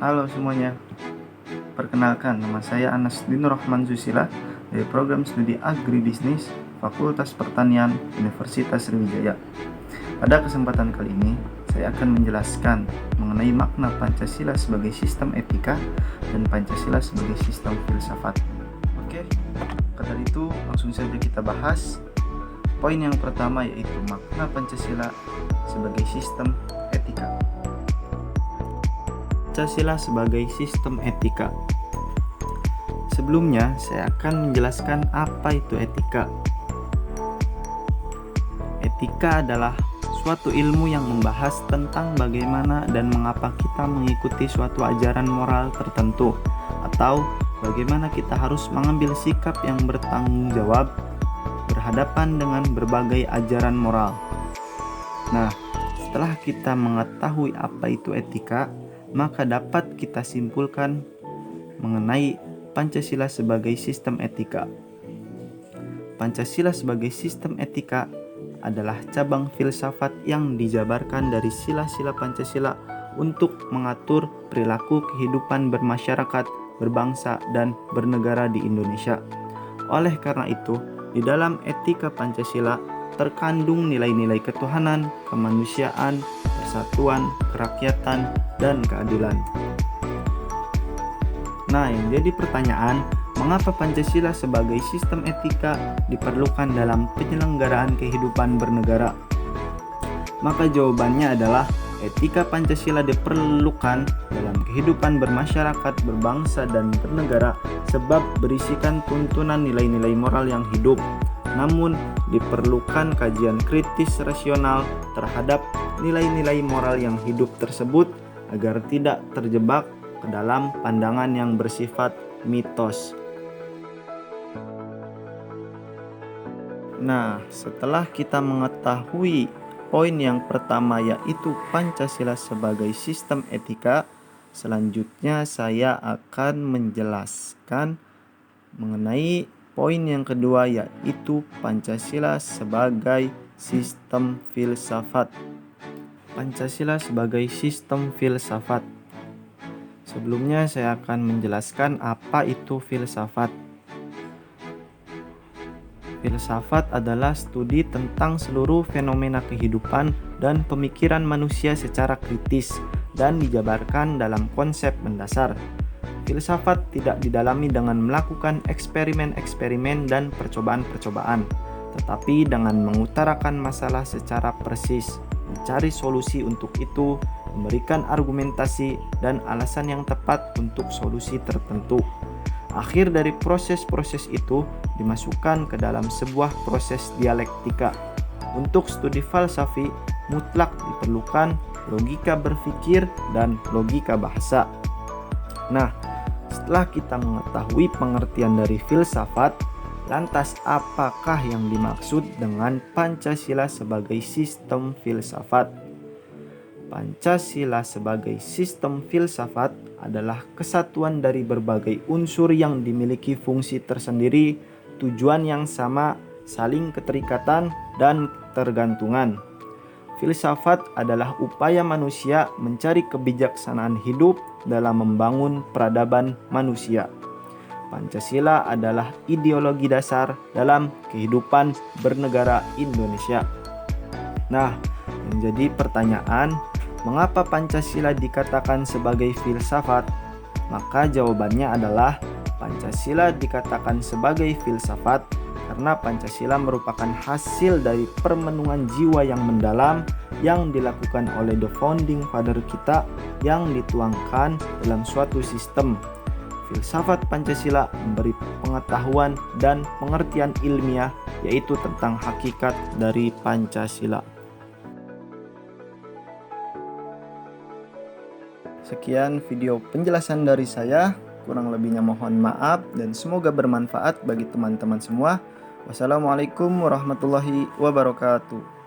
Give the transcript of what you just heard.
Halo semuanya, perkenalkan nama saya Anas Dinur Rahman Susila dari program studi Agribisnis Fakultas Pertanian Universitas Sriwijaya. Pada kesempatan kali ini, saya akan menjelaskan mengenai makna Pancasila sebagai sistem etika dan Pancasila sebagai sistem filsafat. Oke, kata itu langsung saja kita bahas. Poin yang pertama yaitu makna Pancasila sebagai sistem etika. Pancasila sebagai sistem etika. Sebelumnya, saya akan menjelaskan apa itu etika. Etika adalah suatu ilmu yang membahas tentang bagaimana dan mengapa kita mengikuti suatu ajaran moral tertentu, atau bagaimana kita harus mengambil sikap yang bertanggung jawab berhadapan dengan berbagai ajaran moral. Nah, setelah kita mengetahui apa itu etika, maka dapat kita simpulkan mengenai Pancasila sebagai sistem etika. Pancasila sebagai sistem etika adalah cabang filsafat yang dijabarkan dari sila-sila Pancasila untuk mengatur perilaku kehidupan bermasyarakat, berbangsa, dan bernegara di Indonesia. Oleh karena itu, di dalam etika Pancasila terkandung nilai-nilai ketuhanan, kemanusiaan, persatuan, kerakyatan, dan keadilan. Nah, yang jadi pertanyaan, mengapa Pancasila sebagai sistem etika diperlukan dalam penyelenggaraan kehidupan bernegara? Maka jawabannya adalah etika Pancasila diperlukan dalam kehidupan bermasyarakat, berbangsa, dan bernegara sebab berisikan tuntunan nilai-nilai moral yang hidup. Namun, diperlukan kajian kritis rasional terhadap nilai-nilai moral yang hidup tersebut agar tidak terjebak ke dalam pandangan yang bersifat mitos. Nah, setelah kita mengetahui poin yang pertama yaitu Pancasila sebagai sistem etika, selanjutnya saya akan menjelaskan mengenai poin yang kedua yaitu Pancasila sebagai sistem filsafat. Pancasila sebagai sistem filsafat. Sebelumnya saya akan menjelaskan apa itu filsafat. Filsafat adalah studi tentang seluruh fenomena kehidupan dan pemikiran manusia secara kritis dan dijabarkan dalam konsep mendasar. Filsafat tidak didalami dengan melakukan eksperimen-eksperimen dan percobaan-percobaan, tetapi dengan mengutarakan masalah secara persis, mencari solusi untuk itu, memberikan argumentasi dan alasan yang tepat untuk solusi tertentu. Akhir dari proses-proses itu dimasukkan ke dalam sebuah proses dialektika. Untuk studi falsafi, mutlak diperlukan logika berpikir dan logika bahasa. Nah, setelah kita mengetahui pengertian dari filsafat, lantas apakah yang dimaksud dengan Pancasila sebagai sistem filsafat? Pancasila sebagai sistem filsafat adalah kesatuan dari berbagai unsur yang dimiliki fungsi tersendiri, tujuan yang sama, saling keterikatan, dan tergantungan. Filsafat adalah upaya manusia mencari kebijaksanaan hidup dalam membangun peradaban manusia. Pancasila adalah ideologi dasar dalam kehidupan bernegara Indonesia. Nah, menjadi pertanyaan, mengapa Pancasila dikatakan sebagai filsafat? Maka jawabannya adalah Pancasila dikatakan sebagai filsafat karena Pancasila merupakan hasil dari permenungan jiwa yang mendalam yang dilakukan oleh the founding father kita yang dituangkan dalam suatu sistem. Filsafat Pancasila memberi pengetahuan dan pengertian ilmiah yaitu tentang hakikat dari Pancasila. Sekian video penjelasan dari saya, kurang lebihnya mohon maaf dan semoga bermanfaat bagi teman-teman semua. Wassalamualaikum warahmatullahi wabarakatuh.